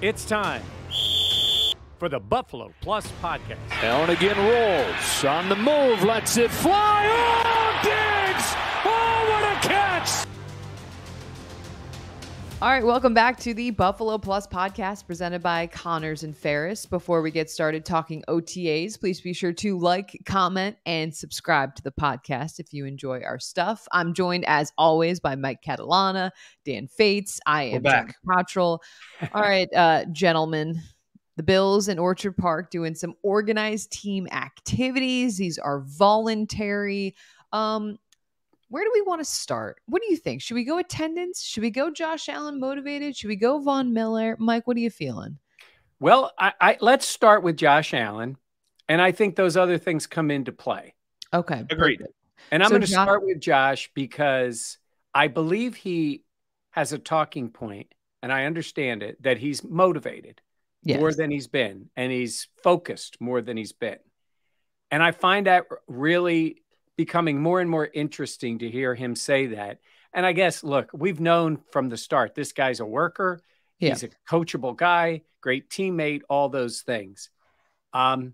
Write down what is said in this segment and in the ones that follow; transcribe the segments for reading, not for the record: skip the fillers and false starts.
It's time for the Buffalo Plus podcast. Allen again rolls on the move, lets it fly. Oh, Diggs! Oh, what a catch! All right, welcome back to the Buffalo Plus podcast presented by Connors and Ferris. Before we get started talking OTAs, please be sure to like, comment, and subscribe to the podcast if you enjoy our stuff. I'm joined, as always, by Mike Catalana, Dan Fetes. I am Jenna Cottrell. All right, gentlemen, the Bills in Orchard Park doing some organized team activities. These are voluntary. Where do we want to start? What do you think? Should we go attendance? Should we go Josh Allen motivated? Should we go Von Miller? Mike, what are you feeling? Well, let's start with Josh Allen, and I think those other things come into play. Okay. Agreed. Perfect. And I'm going to start with Josh because I believe he has a talking point, and I understand it, that he's motivated more than he's been, and he's focused more than he's been. And I find that really becoming more and more interesting to hear him say that. And I guess, look, we've known from the start, this guy's a worker. He's a coachable guy, great teammate, all those things. I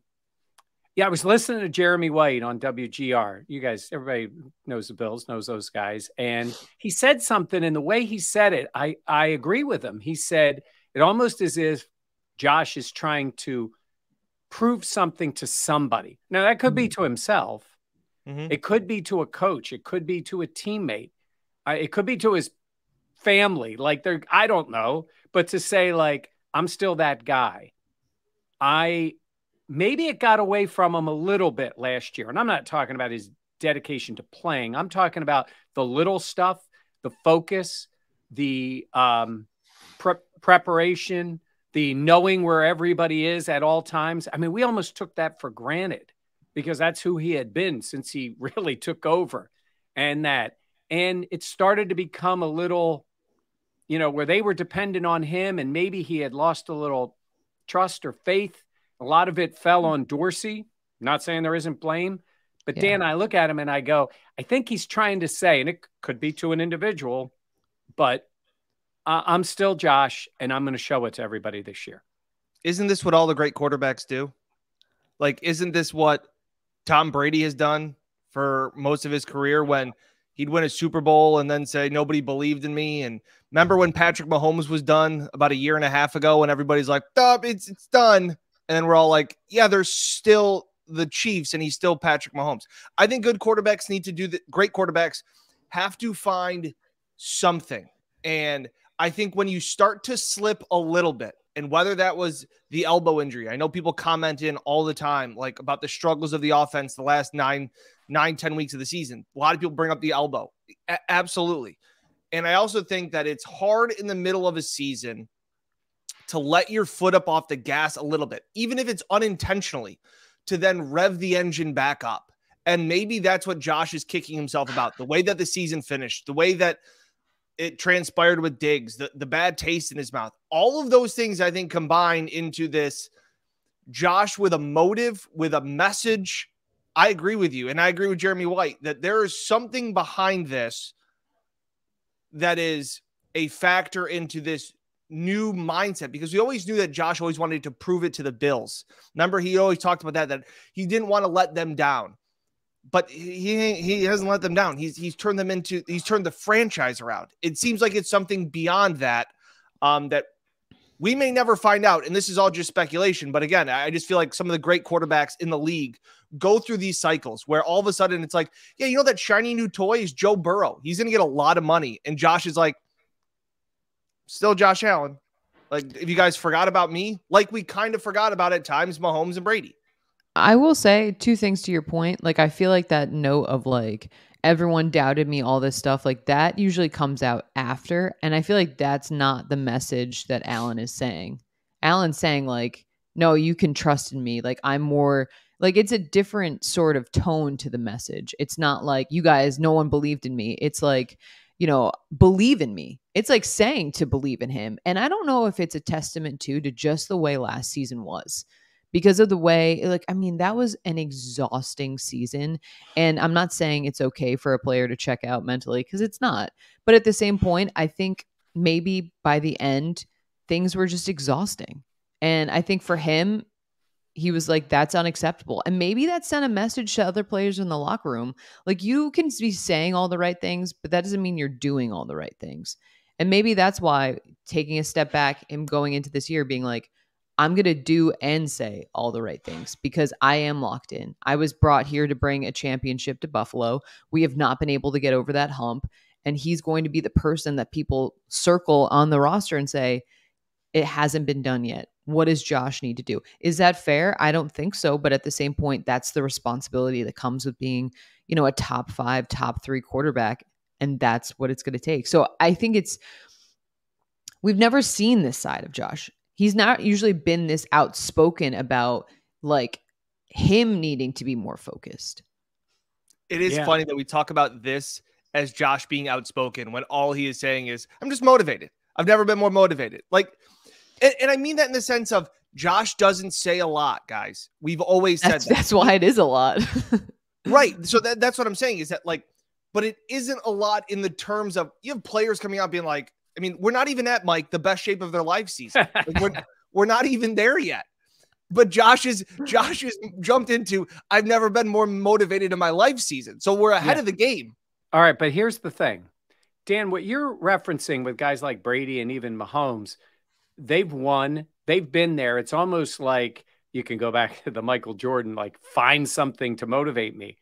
was listening to Jeremy White on WGR. You guys, everybody knows the Bills, knows those guys. And he said something, and the way he said it, I agree with him. He said, it almost as if Josh is trying to prove something to somebody. Now, that could be to himself. It could be to a coach. It could be to a teammate. It could be to his family. Like, I don't know. But to say, like, I'm still that guy. Maybe it got away from him a little bit last year. And I'm not talking about his dedication to playing. I'm talking about the little stuff, the focus, the preparation, the knowing where everybody is at all times. I mean, we almost took that for granted, because that's who he had been since he really took over. And it started to become a little, where they were dependent on him, and maybe he had lost a little trust or faith. A lot of it fell on Dorsey. I'm not saying there isn't blame, but Dan, I look at him and I go, I think he's trying to say, and it could be to an individual, but I'm still Josh, and I'm going to show it to everybody this year. Isn't this what all the great quarterbacks do? Like, isn't this what Tom Brady has done for most of his career, when he'd win a Super Bowl and then say, nobody believed in me? And remember when Patrick Mahomes was done about a year and a half ago, and everybody's like, stop, it's done. And then we're all like, yeah, there's still the Chiefs, and he's still Patrick Mahomes. I think good quarterbacks need to do that. Great quarterbacks have to find something. And I think when you start to slip a little bit, and whether that was the elbow injury, I know people comment in all the time, like, about the struggles of the offense the last 10 weeks of the season. A lot of people bring up the elbow. Absolutely. And I also think that it's hard in the middle of a season to let your foot up off the gas a little bit, even if it's unintentionally, to then rev the engine back up. And maybe that's what Josh is kicking himself about, the way that the season finished, the way that it transpired with Diggs, the bad taste in his mouth. All of those things, I think, combine into this Josh with a motive, with a message. I agree with you, and I agree with Jeremy White, that there is something behind this that is a factor into this new mindset, because we always knew that Josh always wanted to prove it to the Bills. Remember, he always talked about that he didn't want to let them down. But he hasn't let them down. He's turned the franchise around. It seems like it's something beyond that, that we may never find out. And this is all just speculation. But again, I just feel like some of the great quarterbacks in the league go through these cycles where all of a sudden it's like, yeah, that shiny new toy is Joe Burrow. He's going to get a lot of money. And Josh is like, still Josh Allen. Like, if you guys forgot about me, like we kind of forgot about at times Mahomes and Brady. I will say two things to your point. Like, I feel like that note of, like, everyone doubted me, all this stuff, like, that usually comes out after. And I feel like that's not the message that Allen is saying. Allen's saying, like, no, you can trust in me. Like, I'm more, like, it's a different sort of tone to the message. It's not like, you guys, no one believed in me. It's like, believe in me. It's like saying to believe in him. And I don't know if it's a testament to just the way last season was. Because of the way, like, I mean, that was an exhausting season. And I'm not saying it's okay for a player to check out mentally, because it's not. But at the same point, I think maybe by the end, things were just exhausting. And I think for him, he was like, that's unacceptable. And maybe that sent a message to other players in the locker room. Like, you can be saying all the right things, but that doesn't mean you're doing all the right things. And maybe that's why taking a step back and going into this year being like, I'm going to do and say all the right things because I am locked in. I was brought here to bring a championship to Buffalo. We have not been able to get over that hump. And he's going to be the person that people circle on the roster and say, it hasn't been done yet. What does Josh need to do? Is that fair? I don't think so. But at the same point, that's the responsibility that comes with being, a top 5, top 3 quarterback. And that's what it's going to take. So I think we've never seen this side of Josh. He's not usually been this outspoken about like him needing to be more focused. It is funny that we talk about this as Josh being outspoken when all he is saying is, I'm just motivated. I've never been more motivated. Like, and I mean that in the sense of Josh doesn't say a lot, guys. We've always said that. That's why it is a lot. Right. So that's what I'm saying is that like, but it isn't a lot in the terms of you have players coming out being like, I mean, we're not even at Mike, the best shape of their life season. Like, we're not even there yet. But Josh is jumped into, I've never been more motivated in my life season. So we're ahead of the game. All right. But here's the thing, Dan, what you're referencing with guys like Brady and even Mahomes, they've won. They've been there. It's almost like you can go back to the Michael Jordan, like find something to motivate me.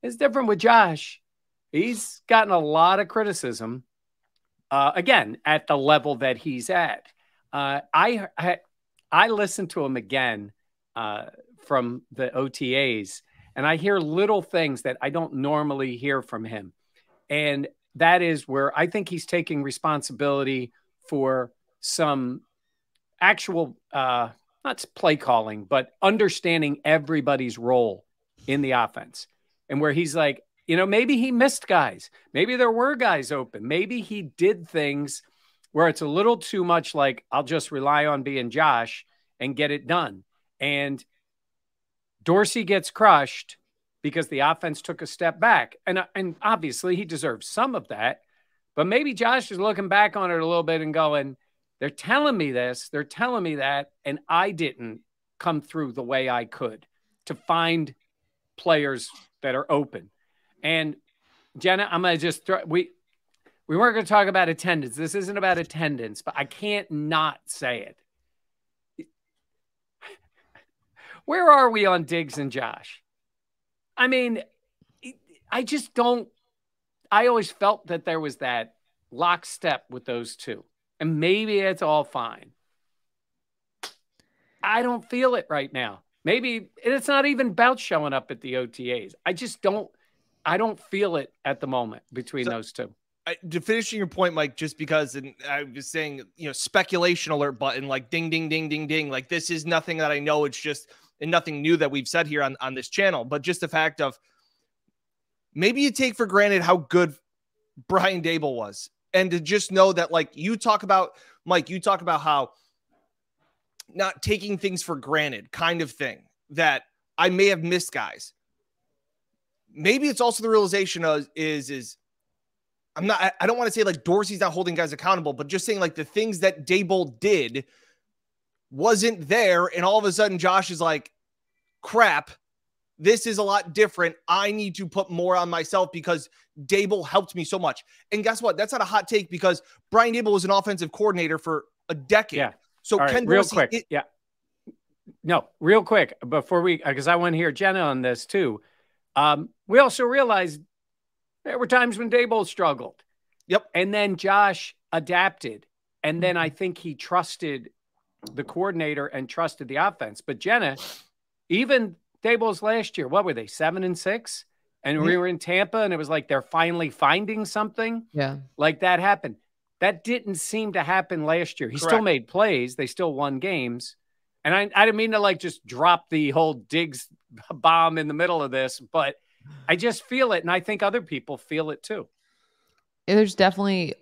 It's different with Josh. He's gotten a lot of criticism, again, at the level that he's at. I listened to him again from the OTAs, and I hear little things that I don't normally hear from him. And that is where I think he's taking responsibility for some actual, not play calling, but understanding everybody's role in the offense. And where he's like, maybe he missed guys. Maybe there were guys open. Maybe he did things where it's a little too much like, I'll just rely on being Josh and get it done. And Dorsey gets crushed because the offense took a step back. And obviously he deserves some of that. But maybe Josh is looking back on it a little bit and going, they're telling me this, they're telling me that, and I didn't come through the way I could to find players that are open. And Jenna, I'm going to just throw, we weren't going to talk about attendance. This isn't about attendance, but I can't not say it. Where are we on Diggs and Josh? I mean, I just don't, I always felt that there was that lockstep with those two. And maybe it's all fine. I don't feel it right now. Maybe it's not even about showing up at the OTAs. I don't feel it at the moment between those two. To finishing your point, Mike, just because, and I was saying, speculation alert button, like ding, ding, ding, ding, ding. Like this is nothing that I know. It's just and nothing new that we've said here on this channel, but just the fact of maybe you take for granted how good Brian Daboll was. And to just know that, like you talk about, Mike, you talk about how not taking things for granted kind of thing, that I may have missed guys. Maybe it's also the realization of is I don't want to say like Dorsey's not holding guys accountable, but just saying like the things that Daboll did wasn't there. And all of a sudden Josh is like, crap, this is a lot different. I need to put more on myself because Daboll helped me so much. And guess what? That's not a hot take because Brian Daboll was an offensive coordinator for a decade. Yeah. So right, Ken real Dorsey, quick. Yeah. No, real quick before because I want to hear Jenna on this too. We also realized there were times when Daboll struggled. Yep. And then Josh adapted. And then I think he trusted the coordinator and trusted the offense. But Jenna, even Daboll's last year, what were they, 7-6? And we were in Tampa and it was like they're finally finding something. Yeah. Like that happened. That didn't seem to happen last year. He still made plays. They still won games. And I didn't mean to like just drop the whole Diggs bomb in the middle of this, but I just feel it. And I think other people feel it too. There's definitely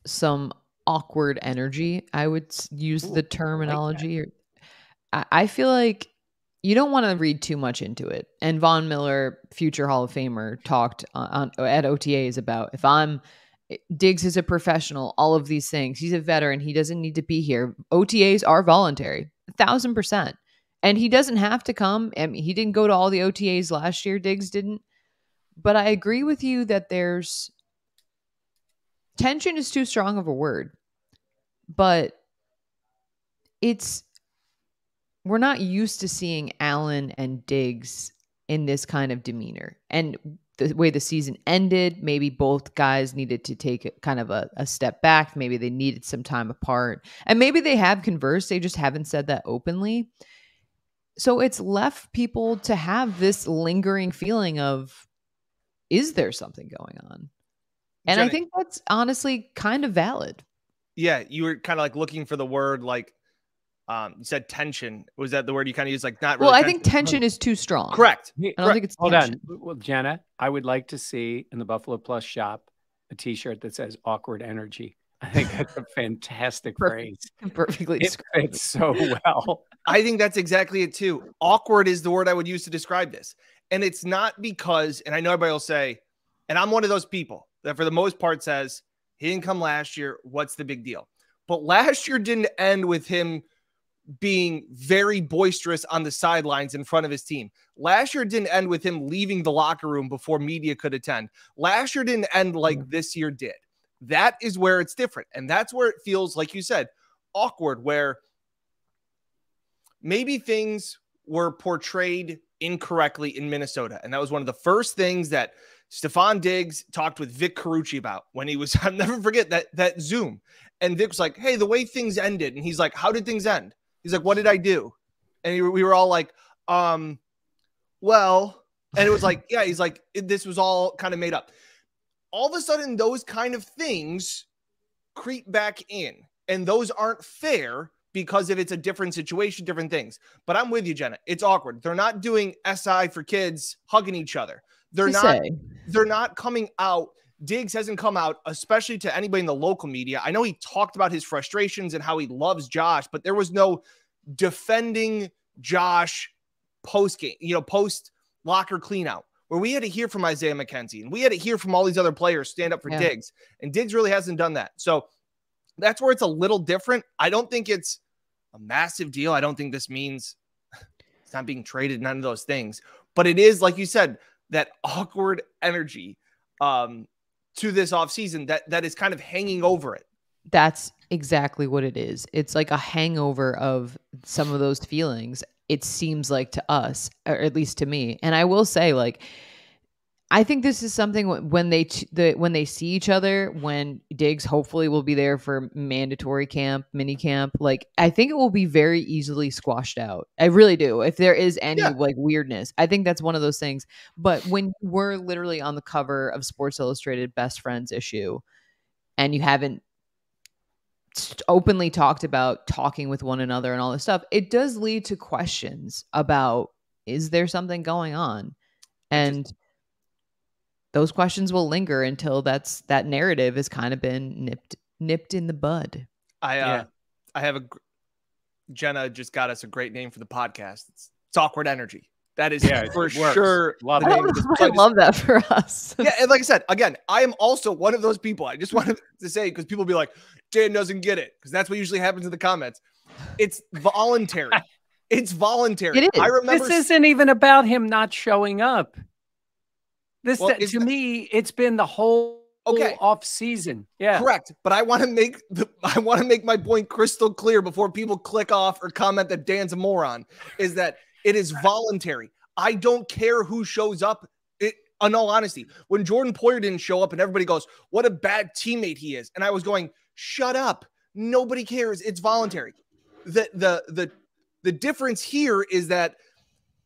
some awkward energy. I would use the terminology. I feel like you don't want to read too much into it. And Von Miller, future Hall of Famer, talked at OTAs about if I'm Diggs is a professional, all of these things. He's a veteran. He doesn't need to be here. OTAs are voluntary, 1,000%. And he doesn't have to come. I mean, he didn't go to all the OTAs last year. Diggs didn't. But I agree with you that there's tension is too strong of a word. But we're not used to seeing Allen and Diggs in this kind of demeanor. And the way the season ended, maybe both guys needed to take kind of a step back. Maybe they needed some time apart. And maybe they have conversed. They just haven't said that openly. So it's left people to have this lingering feeling of, is there something going on? And Jenny, I think that's honestly kind of valid. Yeah, you were kind of like looking for the word, like you said tension. Was that the word you kind of used? Like not really. Well, I think tension is too strong. Correct. I don't think it's Hold tension. on. Well, Jenna, I would like to see in the Buffalo Plus shop a T-shirt that says awkward energy. I think that's a fantastic phrase. Perfectly it fits so well. I think that's exactly it too. Awkward is the word I would use to describe this. And it's not because, and I know everybody will say, and I'm one of those people that for the most part says, he didn't come last year. What's the big deal? But last year didn't end with him being very boisterous on the sidelines in front of his team. Last year didn't end with him leaving the locker room before media could attend. Last year didn't end like this year did. That is where it's different. And that's where it feels, like you said, awkward, where maybe things were portrayed incorrectly in Minnesota. And that was one of the first things that Stefon Diggs talked with Vic Carucci about when he was, I'll never forget that Zoom. And Vic was like, hey, the way things ended. And he's like, how did things end? He's like, what did I do? And we were all like, well, and it was like, yeah, he's like, this was all kind of made up. All of a sudden, those kind of things creep back in, and those aren't fair because if it's a different situation, different things. But I'm with you, Jenna. It's awkward. They're not doing SI for kids hugging each other. They're not coming out. Diggs hasn't come out, especially to anybody in the local media. I know he talked about his frustrations and how he loves Josh, but there was no defending Josh post-game, post locker cleanout, where we had to hear from Isaiah McKenzie and we had to hear from all these other players stand up for Diggs. And Diggs really hasn't done that. So that's where it's a little different. I don't think it's a massive deal. I don't think this means it's not being traded, none of those things. But it is, like you said, that awkward energy to this offseason that is kind of hanging over it. That's exactly what it is. It's like a hangover of some of those feelings. It seems like to us, or at least to me. And I will say, like, I think this is something when they see each other, when Diggs hopefully will be there for mandatory camp, mini camp, like I think it will be very easily squashed out. I really do. If there is any like weirdness, I think that's one of those things. But when we're literally on the cover of Sports Illustrated Best Friends issue, and you haven't openly talked about talking with one another and all this stuff, it does lead to questions about, is there something going on? And those questions will linger until that narrative has kind of been nipped in the bud. I have Jenna just got us a great name for the podcast. It's awkward energy. That is for sure. I love that for us. Yeah, and like I said, again, I am also one of those people. I just wanted to say, because people be like, Dan doesn't get it, because that's what usually happens in the comments. It's voluntary. It's voluntary. It is. I remember this isn't even about him not showing up. To me, it's been the whole off season. Yeah, correct. But I want to make my point crystal clear before people click off or comment that Dan's a moron. Is that it is voluntary. I don't care who shows up. In all honesty, when Jordan Poyer didn't show up and everybody goes, "What a bad teammate he is," and I was going, "Shut up! Nobody cares. It's voluntary." The difference here is that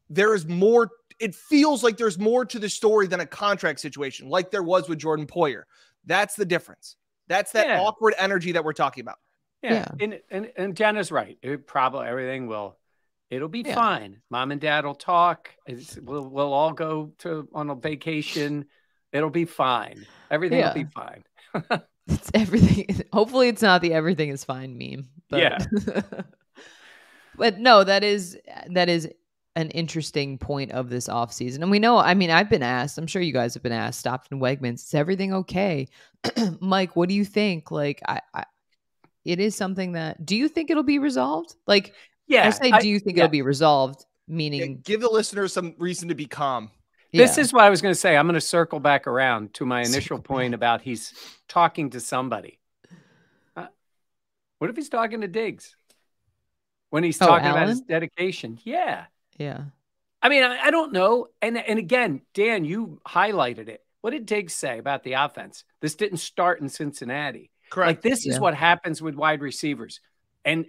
there is more. It feels like there's more to the story than a contract situation, like there was with Jordan Poyer. That's the difference. That's that awkward energy that we're talking about. Yeah. And Jenna's right. It'll be fine. Mom and Dad will talk. We'll all go on a vacation. It'll be fine. Everything will be fine. It's everything. Hopefully it's not the everything is fine meme. But, yeah. But no, that is an interesting point of this offseason. And we know, I mean, I've been asked, I'm sure you guys have been asked, stopped in Wegmans, is everything okay? Mike, what do you think? Like, it is something that, do you think it'll be resolved? Like, yeah, I say, do you think it'll be resolved? Meaning, give the listeners some reason to be calm. This is what I was going to say. I'm going to circle back around to my initial point about he's talking to somebody. What if he's talking to Diggs? When he's talking about his dedication? Yeah. Yeah. I mean, I don't know. And again, Dan, you highlighted it. What did Diggs say about the offense? This didn't start in Cincinnati. Correct. Like, this is what happens with wide receivers. And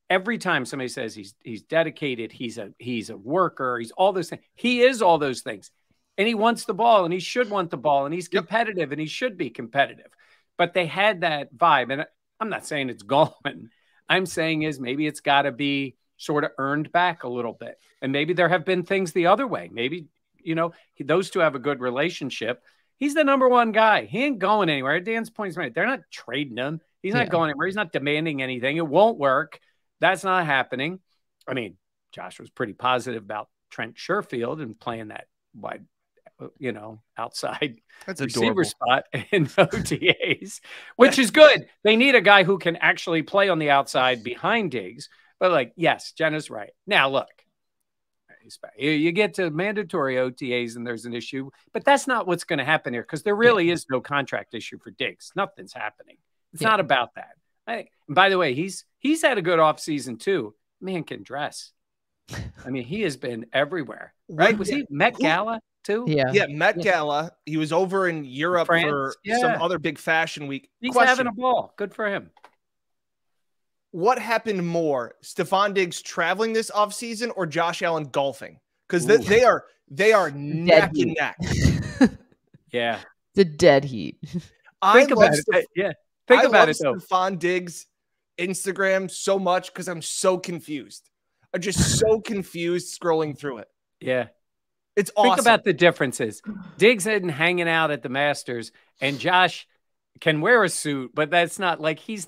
every time somebody says he's dedicated, he's a worker, he's all those things. He is all those things. And he wants the ball, and he should want the ball, and he's competitive, and he should be competitive. But they had that vibe. And I'm not saying it's gone. I'm saying is maybe it's got to be sort of earned back a little bit. And maybe there have been things the other way. Maybe, those two have a good relationship. He's the number one guy. He ain't going anywhere. Dan's point is right. They're not trading him. He's not going anywhere. He's not demanding anything. It won't work. That's not happening. I mean, Josh was pretty positive about Trent Sherfield and playing that wide, outside receiver spot in OTAs, which is good. They need a guy who can actually play on the outside behind Diggs. But yes, Jenna's right. Now, look, you get to mandatory OTAs and there's an issue, but that's not what's going to happen here because there really is no contract issue for Diggs. Nothing's happening. It's not about that. And by the way, he's had a good offseason too. Man can dress. I mean, he has been everywhere, right? Was he Met Gala too? Yeah, Met Gala. He was over in Europe for some other big fashion week. He's having a ball. Good for him. What happened more, Stefon Diggs traveling this offseason or Josh Allen golfing? Because they are neck and neck. Yeah, the dead heat. Think about it. Think about it though. Stefon Diggs Instagram so much because I'm so confused. I'm just so confused scrolling through it. Yeah. It's awesome. Think about the differences. Diggs isn't hanging out at the Masters, and Josh can wear a suit, but that's not like he's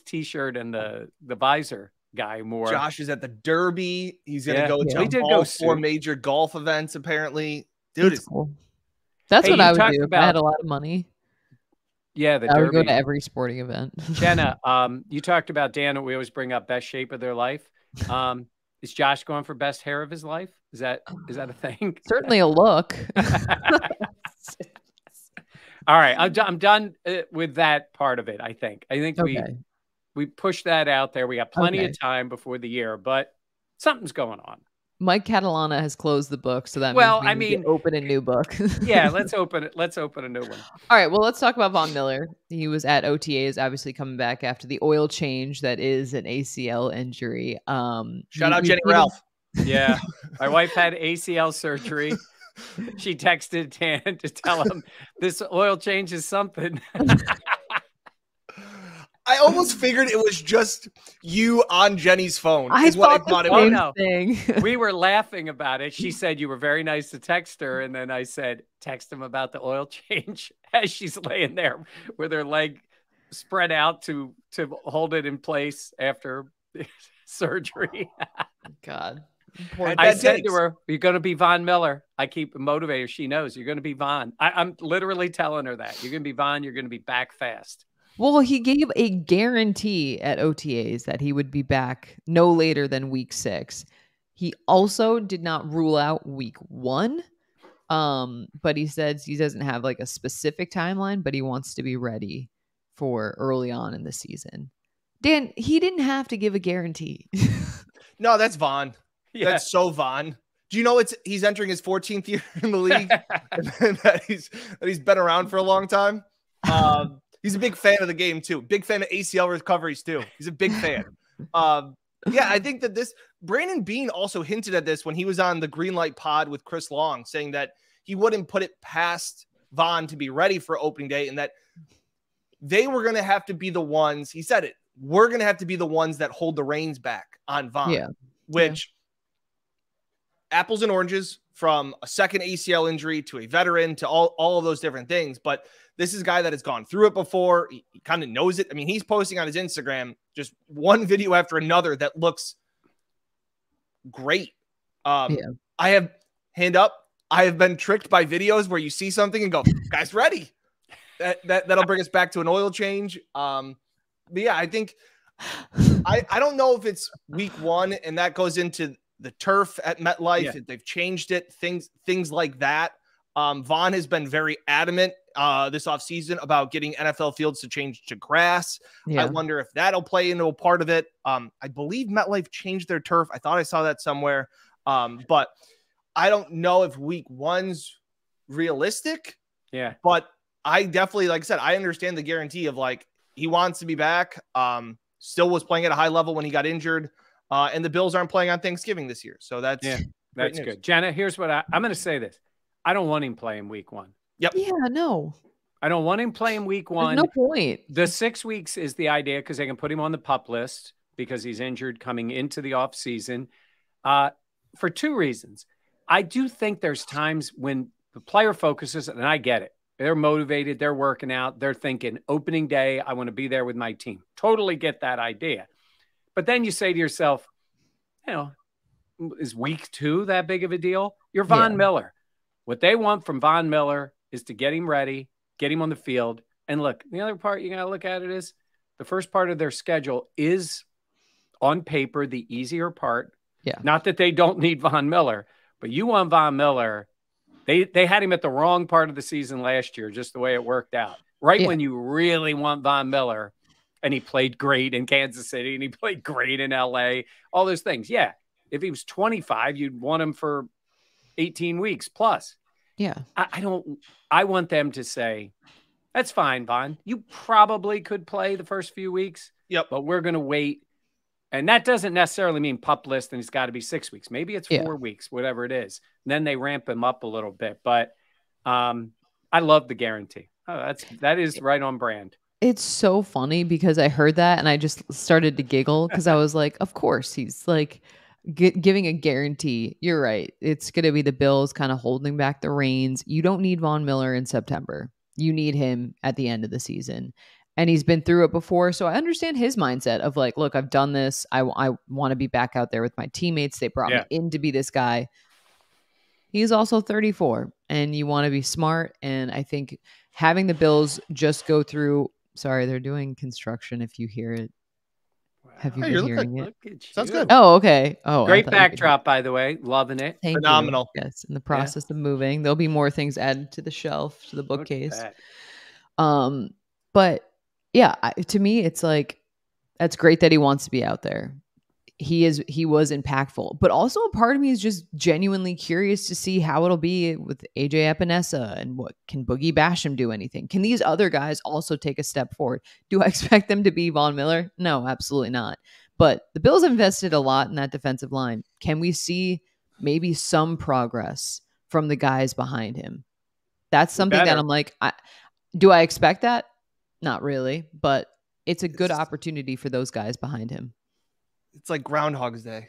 T-shirt and the visor guy more. Josh is at the Derby. He's going to go to all 4 major golf events, apparently. Dude, it's cool. That's what I would do if I had a lot of money. Yeah, the I Derby. would go to every sporting event. Jenna, you talked about Dan. We always bring up best shape of their life. Is Josh going for best hair of his life? Is that a thing? Certainly a look. All right, I'm done with that part of it. I think we pushed that out there. We got plenty of time before the year, but something's going on. Mike Catalana has closed the book, so that means we open a new book. Yeah, let's open it. Let's open a new one. All right, well, let's talk about Von Miller. He was at OTAs, obviously coming back after the oil change that is an ACL injury. Shout out Jenny Ralph. Yeah, my wife had ACL surgery. She texted Dan to tell him this oil change is something. I almost figured it was just you on Jenny's phone. I thought it was. No. We were laughing about it. She said you were very nice to text her. And then I said, text him about the oil change as she's laying there with her leg spread out to hold it in place after surgery. God. I said to her, you're going to be Von Miller. I keep motivating her. She knows you're going to be Von. I'm literally telling her that. You're going to be Von. You're going to be back fast. Well, he gave a guarantee at OTAs that he would be back no later than week 6. He also did not rule out week 1. But he says he doesn't have like a specific timeline, but he wants to be ready for early on in the season. Dan, he didn't have to give a guarantee. No, that's Von. Yeah. That's so Von. Do you know he's entering his 14th year in the league and that he's been around for a long time? He's a big fan of the game too. Big fan of ACL recoveries too. He's a big fan. Yeah, I think that Brandon Beane also hinted at this when he was on the Greenlight pod with Chris Long, saying that he wouldn't put it past Von to be ready for opening day and that they were going to have to be the ones, he said it, we're going to have to be the ones that hold the reins back on Von, which apples and oranges from a second ACL injury to a veteran to all of those different things. But this is a guy that has gone through it before. He kind of knows it. I mean, he's posting on his Instagram just one video after another that looks great. I have hand up. I have been tricked by videos where you see something and go, guys, ready. That'll bring us back to an oil change. But yeah, I think I don't know if it's week 1 and that goes into the turf at MetLife. If they've changed it, things like that. Vaughn has been very adamant this offseason about getting NFL fields to change to grass. I wonder if that'll play into a part of it. I believe MetLife changed their turf. I thought I saw that somewhere. But I don't know if week 1's realistic. Yeah. But I definitely, like I said, I understand the guarantee of like, he wants to be back. Still was playing at a high level when he got injured. And the Bills aren't playing on Thanksgiving this year. So that's good. Jenna, here's what I'm going to say this. I don't want him playing week 1. Yep. Yeah, no. I don't want him playing week 1. There's no point. The 6 weeks is the idea because they can put him on the PUP list because he's injured coming into the offseason for 2 reasons. I do think there's times when the player focuses, and I get it. They're motivated. They're working out. They're thinking opening day, I want to be there with my team. Totally get that idea. But then you say to yourself, is week 2 that big of a deal? You're Von Miller. What they want from Von Miller is to get him ready, get him on the field. And look, the other part you got to look at it is the first part of their schedule is on paper the easier part. Yeah. Not that they don't need Von Miller, but you want Von Miller. They had him at the wrong part of the season last year, just the way it worked out. Right when you really want Von Miller, and he played great in Kansas City, and he played great in LA, all those things. Yeah. If he was 25, you'd want him for 18 weeks plus. Yeah. I want them to say, that's fine, Von. You probably could play the first few weeks. Yep. But we're going to wait. And that doesn't necessarily mean PUP list and it's got to be 6 weeks. Maybe it's 4 weeks, whatever it is. And then they ramp him up a little bit. But I love the guarantee. That is right on brand. It's so funny because I heard that and I just started to giggle because I was like, of course, he's like giving a guarantee. You're right. It's going to be the Bills kind of holding back the reins. You don't need Von Miller in September. You need him at the end of the season. And he's been through it before. So I understand his mindset of like, look, I've done this. I want to be back out there with my teammates. They brought me in to be this guy. He's also 34 and you want to be smart. And I think having the Bills just go through, sorry, they're doing construction if you hear it. Wow. Have you been hearing it? Sounds good. Oh, okay. Oh, great backdrop, by the way. Loving it. Phenomenal. Yes, in the process of moving. There'll be more things added to the shelf, to the bookcase. But yeah, to me, it's like, that's great that he wants to be out there. He was impactful, but also a part of me is just genuinely curious to see how it'll be with AJ Epinesa and what can Boogie Basham do anything? Can these other guys also take a step forward? Do I expect them to be Von Miller? No, absolutely not. But the Bills have invested a lot in that defensive line. Can we see maybe some progress from the guys behind him? That's something that I'm like, do I expect that? Not really, but it's a good opportunity for those guys behind him. It's like Groundhog's Day.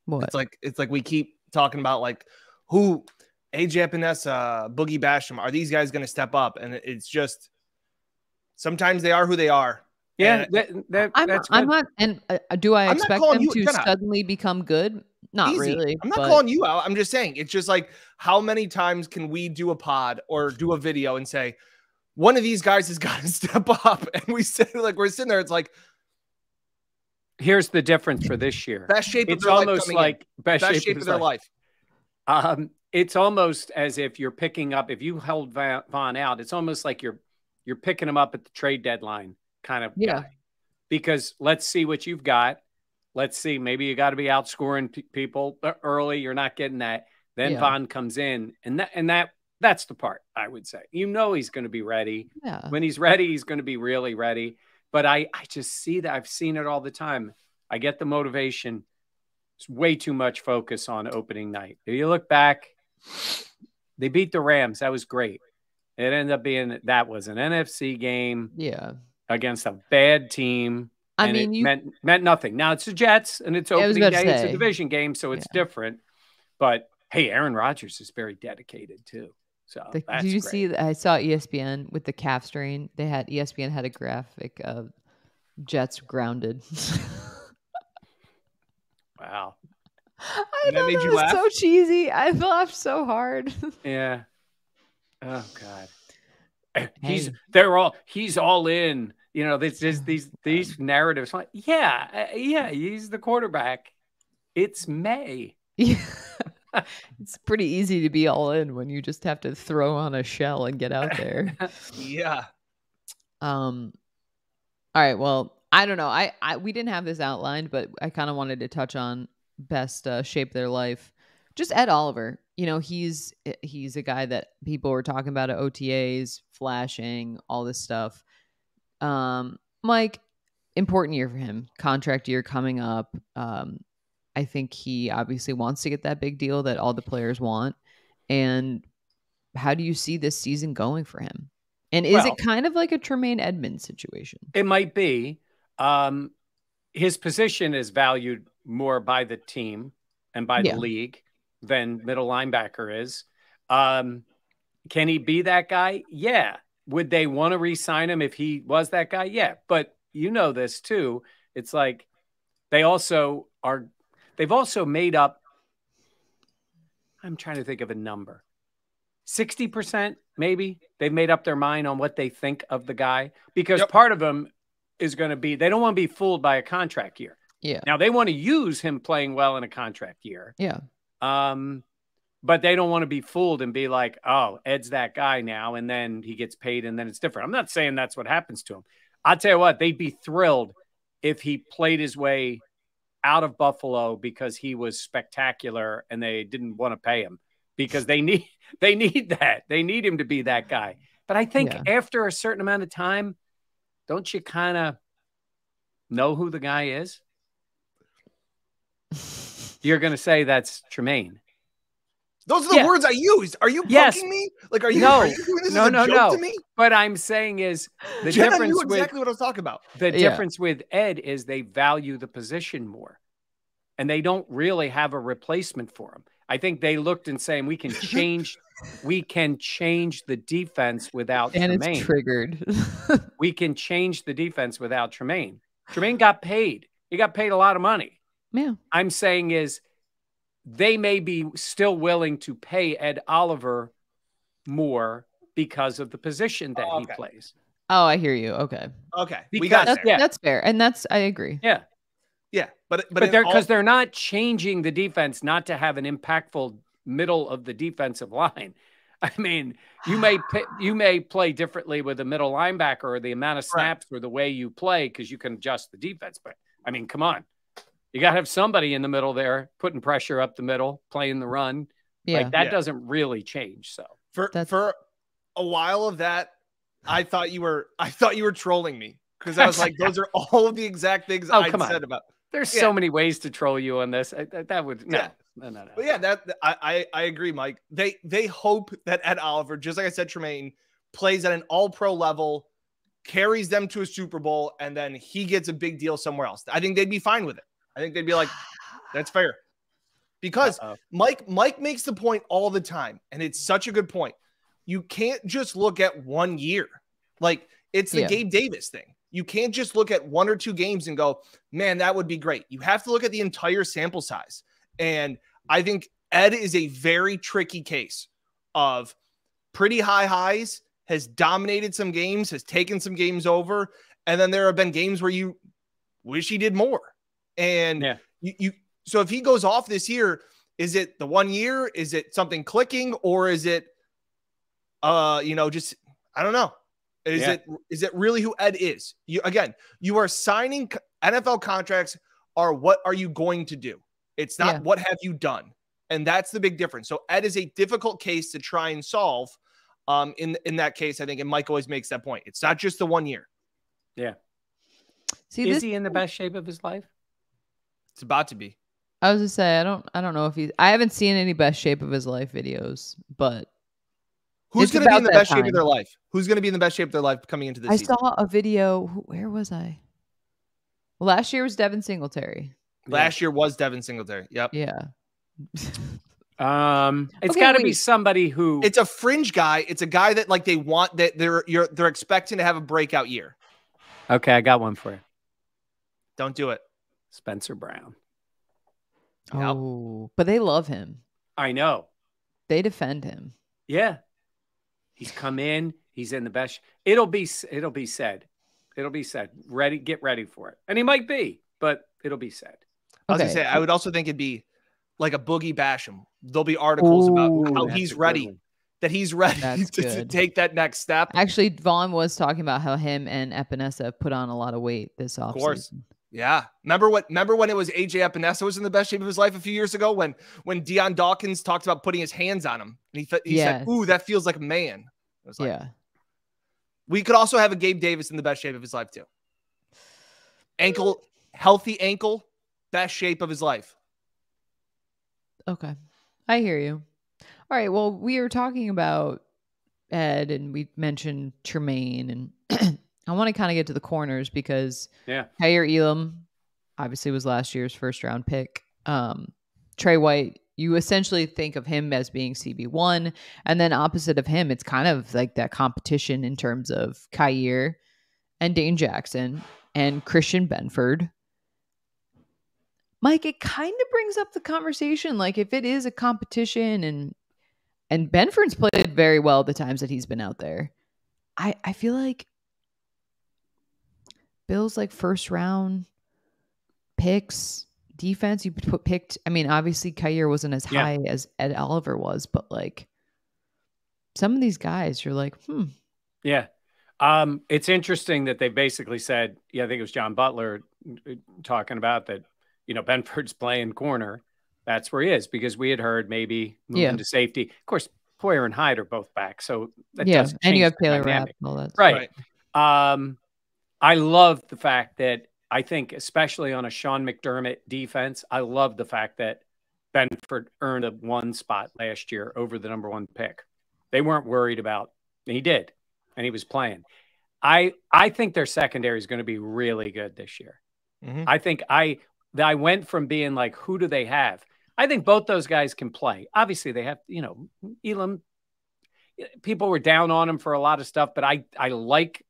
What? It's like we keep talking about like who AJ Epinesa, Boogie Basham, are these guys going to step up? And it's just sometimes they are who they are. Yeah, I'm not. And do I expect them to suddenly become good? Not really. I'm not calling you out. I'm just saying it's just like how many times can we do a pod or do a video and say one of these guys has got to step up, and we say like we're sitting there. It's like. Here's the difference for this year. Best shape of their life. Best shape of their life. It's almost as if you're picking up. If you held Von out, it's almost like you're picking him up at the trade deadline kind of guy. Because let's see what you've got. Let's see. Maybe you got to be outscoring people early. You're not getting that. Then Von comes in, and that's the part I would say. You know he's going to be ready. Yeah. When he's ready, he's going to be really ready. But I just see that. I've seen it all the time. I get the motivation. It's way too much focus on opening night. If you look back, they beat the Rams. That was great. It ended up being that was an NFC game against a bad team. I mean, it meant nothing. Now it's the Jets and it's opening day. It's a division game, so it's different. But hey, Aaron Rodgers is very dedicated too. So did you see? I saw ESPN with the calf strain. ESPN had a graphic of Jets grounded. Wow. I I know, that was so cheesy. I laughed so hard. Yeah. Oh God. He's all in. You know, these narratives. Like, yeah, he's the quarterback. It's May. Yeah. It's pretty easy to be all in when you just have to throw on a shell and get out there. Yeah. All right. Well, I don't know. We didn't have this outlined, but I kind of wanted to touch on best shape their life. Just Ed Oliver. You know, he's a guy that people were talking about at OTAs, flashing, all this stuff. Mike, important year for him. Contract year coming up. I think he obviously wants to get that big deal that all the players want. And how do you see this season going for him? And is it kind of like a Tremaine Edmonds situation? It might be. His position is valued more by the team and by the league than middle linebacker is. Can he be that guy? Yeah. Would they want to re-sign him if he was that guy? Yeah. But you know this too. It's like they've also made up, I'm trying to think of a number, 60% maybe. They've made up their mind on what they think of the guy, because part of them is going to be, they don't want to be fooled by a contract year. Yeah. Now they want to use him playing well in a contract year. Yeah. But they don't want to be fooled and be like, oh, Ed's that guy now, and then he gets paid and then it's different. I'm not saying that's what happens to him. I'll tell you what, they'd be thrilled if he played his way out of Buffalo because he was spectacular and they didn't want to pay him, because they need that. They need him to be that guy. But I think after a certain amount of time, don't you kind of know who the guy is? You're going to say that's Tremaine. Those are the words I used. Are you punking me? Like, are you doing this as a joke to me? What I'm saying is the Jenna difference knew exactly what I was talking about. The difference with Ed is they value the position more, and they don't really have a replacement for him. I think they looked and saying we can change the defense without Tremaine. And it's triggered. We can change the defense without Tremaine. Tremaine got paid. He got paid a lot of money. Yeah. I'm saying is they may be still willing to pay Ed Oliver more because of the position that he plays. Oh, I hear you. Okay. We got that. That's fair. And I agree. Yeah. Yeah. But they're not changing the defense not to have an impactful middle of the defensive line. I mean, you may play differently with a middle linebacker or the amount of snaps or the way you play, because you can adjust the defense. But I mean, come on. You got to have somebody in the middle there putting pressure up the middle, playing the run. Yeah. Like that doesn't really change. So for a while of that, I thought you were trolling me, because I was like, those are all of the exact things I said about. There's so many ways to troll you on this. That would no. But yeah, I agree, Mike. They hope that Ed Oliver, just like I said, Tremaine, plays at an all-pro level, carries them to a Super Bowl, and then he gets a big deal somewhere else. I think they'd be fine with it. I think they'd be like, that's fair. Because Mike makes the point all the time, and it's such a good point. You can't just look at 1 year. Like, it's the Gabe Davis thing. You can't just look at 1 or 2 games and go, man, that would be great. You have to look at the entire sample size. And I think Ed is a very tricky case of pretty high highs, has dominated some games, has taken some games over, and then there have been games where you wish he did more. And so if he goes off this year, is it the 1 year? Is it something clicking, or is it, just, I don't know. Is it really who Ed is? You are signing NFL contracts are what are you going to do? It's not what have you done? And that's the big difference. So Ed is a difficult case to try and solve. In that case, I think, and Mike always makes that point. It's not just the 1 year. Yeah. Is he in the best shape of his life? It's about to be. I was to say, I don't know if I haven't seen any best shape of his life videos, but who's going to be in the best shape of their life? Who's going to be in the best shape of their life coming into this season? I saw a video. Where was I? Last year was Devin Singletary. Last year was Devin Singletary. Yep. Yeah. It's got to be somebody who. It's a fringe guy. It's a guy that like they want that they're expecting to have a breakout year. Okay, I got one for you. Don't do it. Spencer Brown. Oh, but they love him. I know. They defend him. Yeah. He's come in. He's in the best. It'll be said. It'll be said. Get ready for it. And he might be, but it'll be said. I was going to say, I would also think it'd be like a Boogie Basham. There'll be articles about how he's ready, that he's ready to take that next step. Actually, Vaughn was talking about how him and Epinesa put on a lot of weight this offseason. Of course. Yeah. Remember when it was AJ Epinesa was in the best shape of his life a few years ago when Deion Dawkins talked about putting his hands on him and he said, "Ooh, that feels like a man." I was like, yeah. We could also have a Gabe Davis in the best shape of his life too. Healthy ankle, best shape of his life. Okay. I hear you. All right. Well, we were talking about Ed and we mentioned Tremaine, and I want to kind of get to the corners because Kyer Elam obviously was last year's first round pick. Trey White, you essentially think of him as being CB1, and then opposite of him, it's kind of like that competition in terms of Kyer and Dane Jackson and Christian Benford. Mike, it kind of brings up the conversation, like if it is a competition and Benford's played very well the times that he's been out there. I feel like Bill's like first round picks, defense, you picked. I mean, obviously Kyer wasn't as high as Ed Oliver was, but like some of these guys, you're like, Yeah. It's interesting that they basically said, I think it was John Butler talking about that, Benford's playing corner. That's where he is, because we had heard maybe moving to safety. Of course, Poyer and Hyde are both back. So that does change. And you have Taylor Rapp and all that. Right. I love the fact that I think, especially on a Sean McDermott defense, I love the fact that Benford earned a 1 spot last year over the number 1 pick. They weren't worried about, he did, and he was playing. I think their secondary is going to be really good this year. Mm-hmm. I think I went from being like, who do they have? I think both those guys can play. Obviously, they have, Elam. People were down on him for a lot of stuff, but I like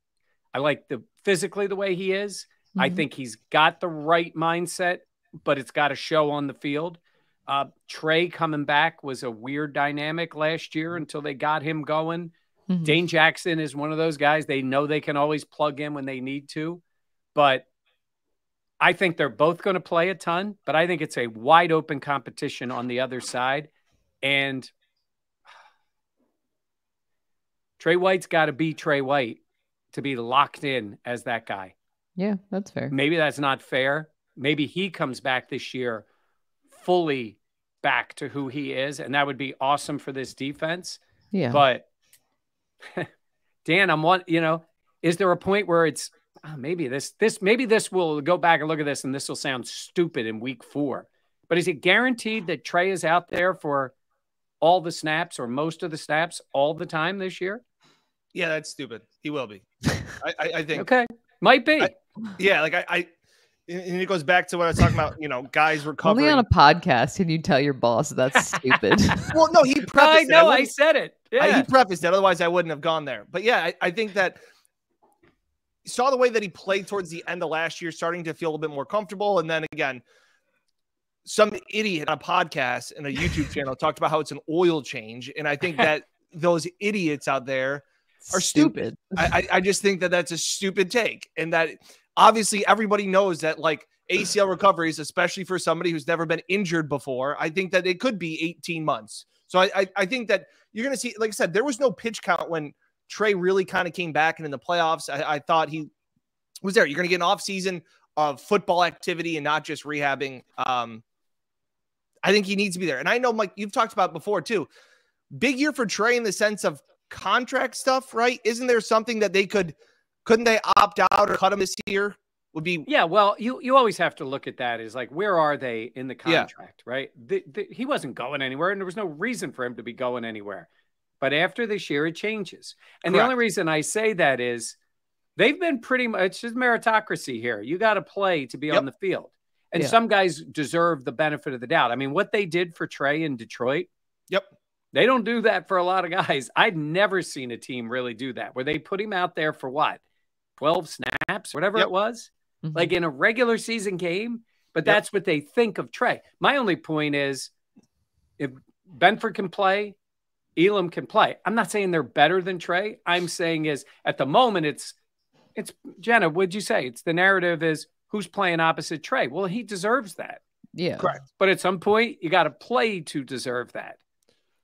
the physically the way he is. Mm-hmm. I think he's got the right mindset, but it's got to show on the field. Trey coming back was a weird dynamic last year until they got him going. Mm-hmm. Dane Jackson is one of those guys. They know they can always plug in when they need to, but I think they're both going to play a ton, but I think it's a wide open competition on the other side. And Trey White's got to be Trey White to be locked in as that guy. Yeah, that's fair. Maybe that's not fair. Maybe he comes back this year fully back to who he is, and that would be awesome for this defense. Yeah. But Dan, is there a point where it's maybe this will go back and look at this and this will sound stupid in week 4, but is it guaranteed that Trey is out there for all the snaps or most of the snaps all the time this year? Yeah, that's stupid. He will be. I think. Okay. Might be. And it goes back to what I was talking about, guys recovering. Only on a podcast can you tell your boss that's stupid. Well, no, he prefaced it. I said it. Yeah. He prefaced it. Otherwise, I wouldn't have gone there. But yeah, I think that saw the way that he played towards the end of last year, starting to feel a bit more comfortable. And then again, some idiot on a podcast and a YouTube channel talked about how it's an oil change. And I think that those idiots out there are stupid. I just think that that's a stupid take. And that obviously everybody knows that like ACL recoveries, especially for somebody who's never been injured before, I think that it could be 18 months. So I think that you're going to see, like I said, there was no pitch count when Trey really kind of came back, and in the playoffs, I thought he was there. You're going to get an off season of football activity and not just rehabbing. I think he needs to be there. And I know, Mike, you've talked about before too. Big year for Trey in the sense of contract stuff, right? Isn't there something that couldn't they opt out or cut him this year? Would be well, you always have to look at that as like, where are they in the contract, right? He wasn't going anywhere, and there was no reason for him to be going anywhere. But after this year, it changes. And the only reason I say that is they've been pretty much, it's just meritocracy here. You got to play to be on the field. And some guys deserve the benefit of the doubt. I mean, what they did for Trey in Detroit, they don't do that for a lot of guys. I've never seen a team really do that, where they put him out there for what, 12 snaps, whatever it was. Mm-hmm. Like in a regular season game, but that's what they think of Trey. My only point is if Benford can play, Elam can play. I'm not saying they're better than Trey. I'm saying is at the moment, it's Jenna, what'd you say? It's the narrative is who's playing opposite Trey. Well, he deserves that. Yeah. Correct. But at some point, you got to play to deserve that.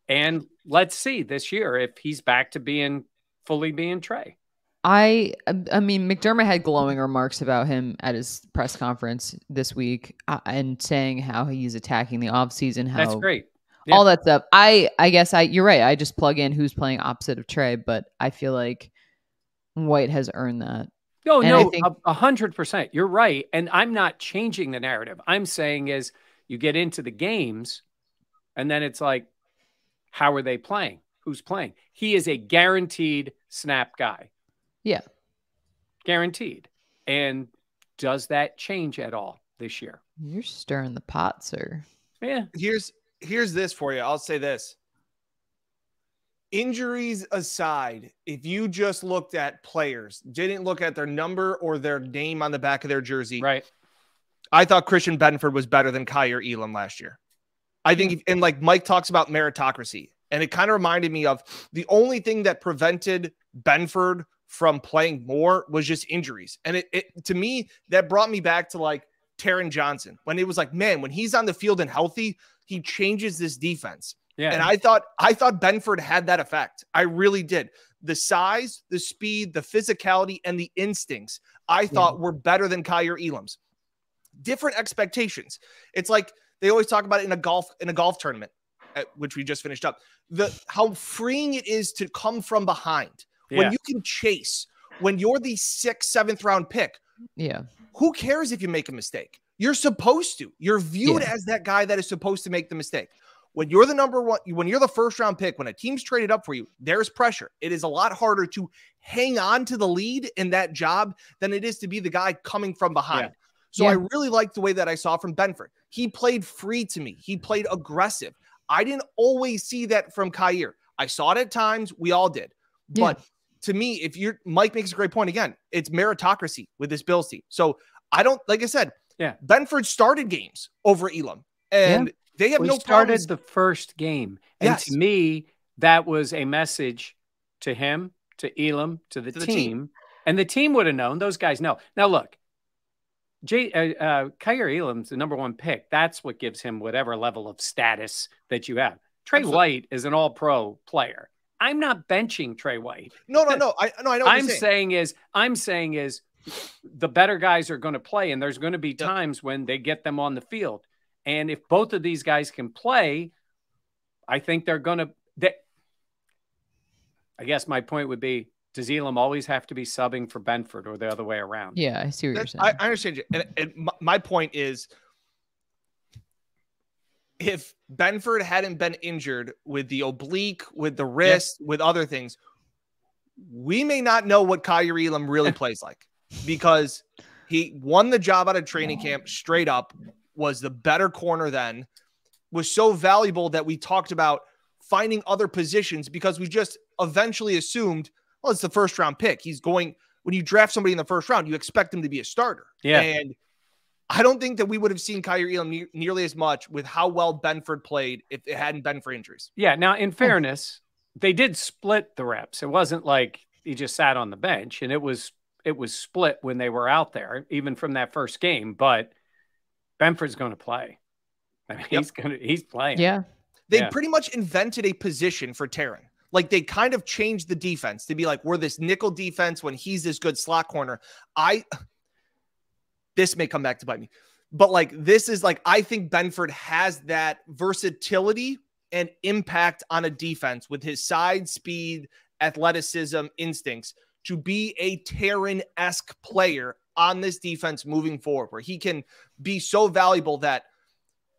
And let's see this year if he's back to fully being Trey. I mean, McDermott had glowing remarks about him at his press conference this week and saying how he's attacking the offseason. How that's great. All that stuff. I guess you're right. I just plug in who's playing opposite of Trey, but I feel like White has earned that. No, 100%. You're right. And I'm not changing the narrative. I'm saying is you get into the games and then it's like, how are they playing? Who's playing? He is a guaranteed snap guy. Yeah. Guaranteed. And does that change at all this year? You're stirring the pot, sir. Yeah. Here's this for you. I'll say this. Injuries aside, if you just looked at players, didn't look at their number or their name on the back of their jersey. Right. I thought Christian Benford was better than Kyer Elam last year. I think, and like Mike talks about meritocracy, and it kind of reminded me of the only thing that prevented Benford from playing more was just injuries. And it to me, that brought me back to like Taron Johnson when it was like, man, when he's on the field and healthy, he changes this defense. Yeah. And I thought Benford had that effect. I really did. The size, the speed, the physicality, and the instincts I thought were better than Kyer Elam's. Different expectations. It's like they always talk about it in a golf tournament, which we just finished up. How freeing it is to come from behind when you can chase. When you're the 6th, 7th round pick, who cares if you make a mistake? You're supposed to. You're viewed as that guy that is supposed to make the mistake. When you're the number one, when you're the 1st round pick, when a team's traded up for you, there's pressure. It is a lot harder to hang on to the lead in that job than it is to be the guy coming from behind. So I really liked the way that I saw from Benford. He played free to me. He played aggressive. I didn't always see that from Kyer. I saw it at times. We all did. But to me, Mike makes a great point again. It's meritocracy with this Bills team. So I don't, like I said, Benford started games over Elam. And they have no started problems. The first game. And to me, that was a message to him, to Elam, to the team. And the team would have known. Those guys know. Now, look, Kyer Elam's the number 1 pick. That's what gives him whatever level of status that you have. Trey White is an all-pro player. I'm not benching Trey White. No. I know what I'm saying is the better guys are going to play, and there's going to be times when they get them on the field. And if both of these guys can play, I think they're going to I guess my point would be, does Elam always have to be subbing for Benford or the other way around? Yeah, I see what you're saying. I understand you. And my point is, if Benford hadn't been injured with the oblique, with the wrist, with other things, we may not know what Kyer Elam really plays like, because he won the job out of training camp straight up, was the better corner then, was so valuable that we talked about finding other positions because we just eventually assumed, well, it's the 1st round pick. When you draft somebody in the 1st round, you expect them to be a starter. Yeah. And I don't think that we would have seen Kyer Elam nearly as much with how well Benford played if it hadn't been for injuries. Yeah. Now, in fairness, they did split the reps. It wasn't like he just sat on the bench, and it was split when they were out there, even from that first game. But Benford's going to play. I mean, he's playing. Yeah. They pretty much invented a position for Taron. Like, they kind of changed the defense to be like, we're this nickel defense when he's this good slot corner. This may come back to bite me, but like, this is like, I think Benford has that versatility and impact on a defense with his side speed, athleticism, instincts to be a Taron-esque player on this defense moving forward, where he can be so valuable that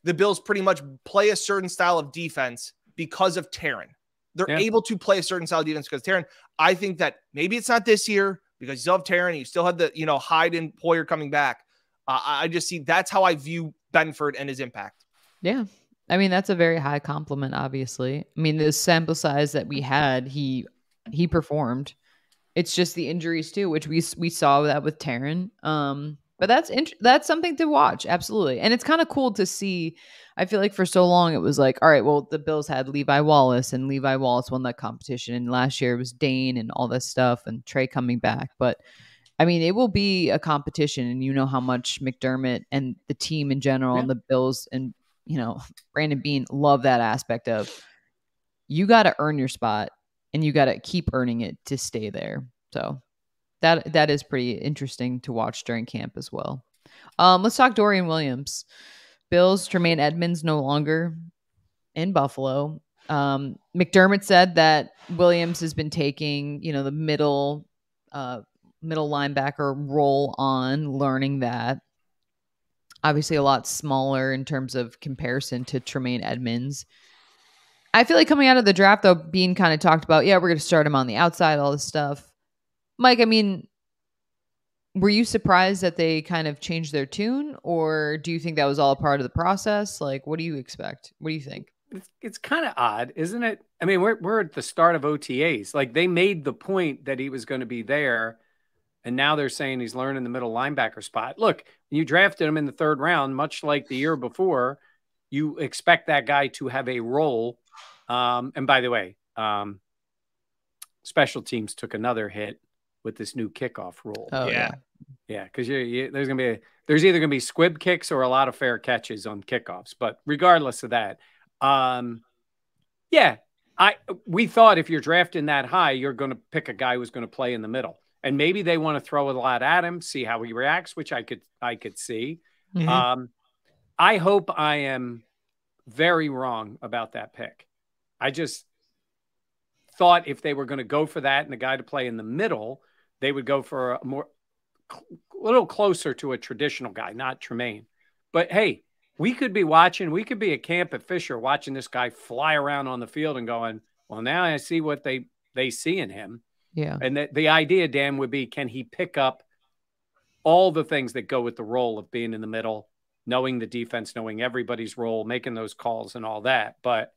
the Bills pretty much play a certain style of defense because of Taron. They're able to play a certain style of defense because Taron. I think that maybe it's not this year because you still have Taron, you still have the, Hyde and Poyer coming back. I just see that's how I view Benford and his impact. Yeah. I mean, that's a very high compliment, obviously. I mean, the sample size that we had, he performed. It's just the injuries too, which we saw that with Taron. But that's something to watch. Absolutely. And it's kind of cool to see. I feel like for so long it was like, all right, well, the Bills had Levi Wallace and Levi Wallace won that competition. And last year it was Dane and all this stuff and Trey coming back. But I mean, it will be a competition, and you know how much McDermott and the team in general and the Bills and, Brandon Beane love that aspect of you got to earn your spot and you got to keep earning it to stay there. So that is pretty interesting to watch during camp as well. Let's talk Dorian Williams. Bills, Tremaine Edmonds no longer in Buffalo. McDermott said that Williams has been taking, the middle linebacker role on, learning that. Obviously a lot smaller in terms of comparison to Tremaine Edmonds. I feel like coming out of the draft, though, Beane kind of talked about, we're going to start him on the outside, all this stuff. Mike, I mean, were you surprised that they kind of changed their tune, or do you think that was all a part of the process? Like, what do you expect? What do you think? It's kind of odd, isn't it? I mean, we're at the start of OTAs. Like, they made the point that he was going to be there, and now they're saying he's learning the middle linebacker spot. Look, you drafted him in the 3rd round, much like the year before. You expect that guy to have a role. And by the way, special teams took another hit with this new kickoff rule. Oh, yeah. Yeah, because there's either going to be squib kicks or a lot of fair catches on kickoffs. But regardless of that, we thought if you're drafting that high, you're going to pick a guy who's going to play in the middle. And maybe they want to throw a lot at him, see how he reacts, which I could see. Mm-hmm. I hope I am very wrong about that pick. I just thought if they were going to go for that and the guy to play in the middle, they would go for a little closer to a traditional guy, not Tremaine. But hey, we could be at camp at Fisher watching this guy fly around on the field and going, well, now I see what they see in him. Yeah. And the idea, Dan, would be, can he pick up all the things that go with the role of being in the middle, knowing the defense, knowing everybody's role, making those calls and all that. But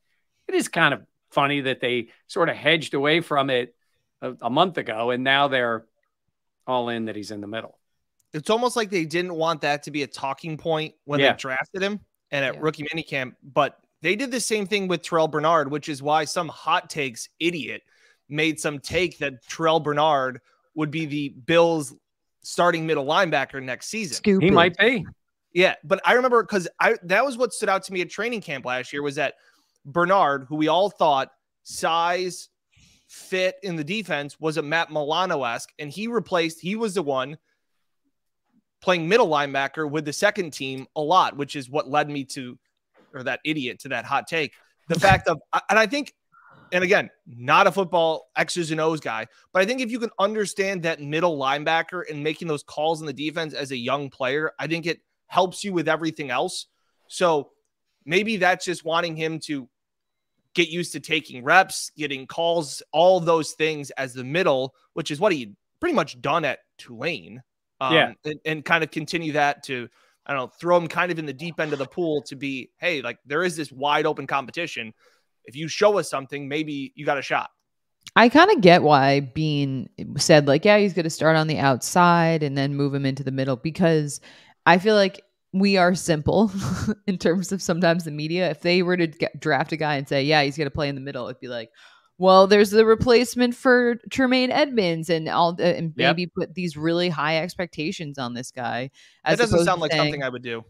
it is kind of funny that they sort of hedged away from it a month ago, and now they're all in that he's in the middle. It's almost like they didn't want that to be a talking point when they drafted him and at rookie minicamp. But they did the same thing with Terrell Bernard, which is why some hot takes idiot made some take that Terrell Bernard would be the Bills' starting middle linebacker next season. Stupid. He might be. Yeah, but I remember because that was what stood out to me at training camp last year was that Bernard, who we all thought size, fit in the defense, was a Matt Milano-esque, and he was the one playing middle linebacker with the second team a lot, which is what led me to that hot take. The fact of, and I think, and again, not a football X's and O's guy, but I think if you can understand that middle linebacker and making those calls in the defense as a young player, I think it helps you with everything else. So maybe that's just wanting him to get used to taking reps, getting calls, all those things as the middle, which is what he pretty much done at Tulane. And kind of continue that to, I don't know, throw him kind of in the deep end of the pool to be, hey, like there is this wide open competition. If you show us something, maybe you got a shot. I kind of get why Beane said like, he's going to start on the outside and then move him into the middle, because I feel like we are simple in terms of sometimes the media. If they were to draft a guy and say, he's going to play in the middle, it'd be like, well, there's the replacement for Tremaine Edmonds and and maybe put these really high expectations on this guy. That doesn't sound like something I would do.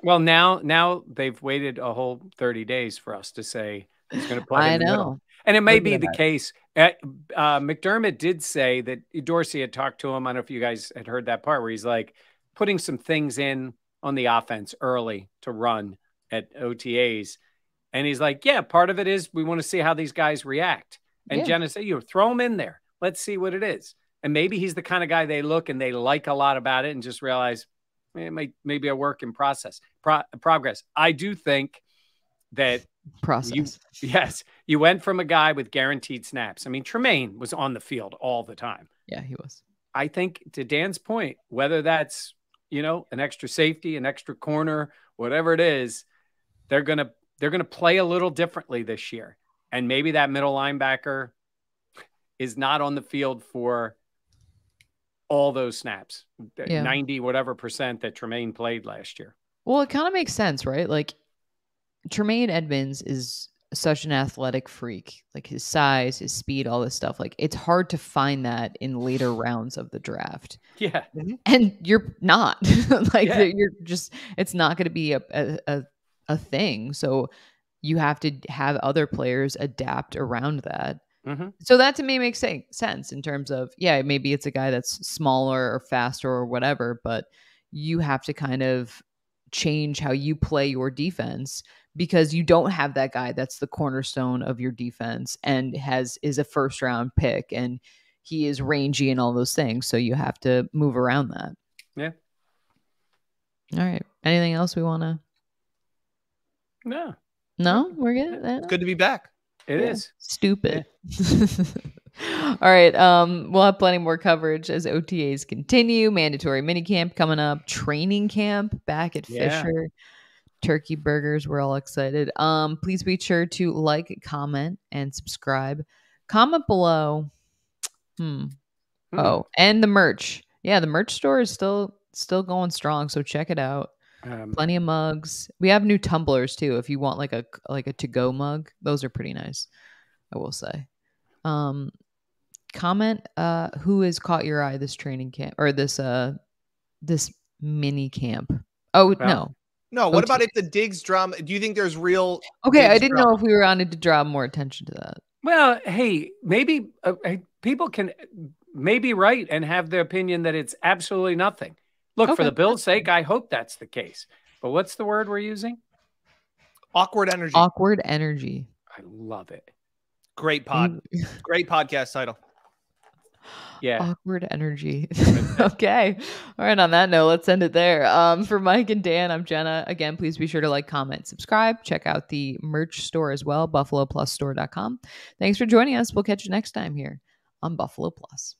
Well, now they've waited a whole 30 days for us to say he's going to play in the middle. And it may be the case. McDermott did say that Dorsey had talked to him. I don't know if you guys had heard that part where he's like putting some things in on the offense early to run at OTAs. And he's like, part of it is we want to see how these guys react. And Jenna said, throw them in there. Let's see what it is. And maybe he's the kind of guy they look and they like a lot about it and just realize it might be a work in progress. I do think that you went from a guy with guaranteed snaps. I mean, Tremaine was on the field all the time. Yeah, he was. I think to Dan's point, whether that's, an extra safety, an extra corner, whatever it is, they're going to play a little differently this year. And maybe that middle linebacker is not on the field for all those snaps, 90 whatever percent that Tremaine played last year. Well, it kind of makes sense, right? Like Tremaine Edmonds is such an athletic freak, like his size, his speed, all this stuff. Like it's hard to find that in later rounds of the draft. Yeah. And you're not like you're just, it's not going to be a thing. So you have to have other players adapt around that. So that to me makes sense in terms of, maybe it's a guy that's smaller or faster or whatever, but you have to kind of change how you play your defense because you don't have that guy that's the cornerstone of your defense and is a first round pick and he is rangy and all those things. So you have to move around that. Yeah. All right. Anything else we want to? No, we're good. It's good to be back. It is. Stupid. Yeah. All right. We'll have plenty more coverage as OTAs continue. Mandatory minicamp coming up. Training camp back at Fisher. Turkey burgers. We're all excited. Please be sure to like, comment, and subscribe. Comment below. Oh, and the merch. Yeah, the merch store is still going strong. So check it out. Plenty of mugs. We have new tumblers too. If you want like a to-go mug, those are pretty nice, I will say. Comment who has caught your eye this training camp or this mini camp. No, what about if the Diggs drama? Do you think there's real? Okay, I didn't know if we wanted to draw more attention to that. Well, hey, maybe people can maybe write and have the opinion that it's absolutely nothing. Look, for the Bills' sake, I hope that's the case. But what's the word we're using? Awkward energy. Awkward energy. I love it. Great pod. Great podcast title. Yeah. Awkward energy. Okay. All right. On that note, let's end it there. For Mike and Dan, I'm Jenna. Again, please be sure to like, comment, subscribe. Check out the merch store as well, buffaloplusstore.com. Thanks for joining us. We'll catch you next time here on Buffalo Plus.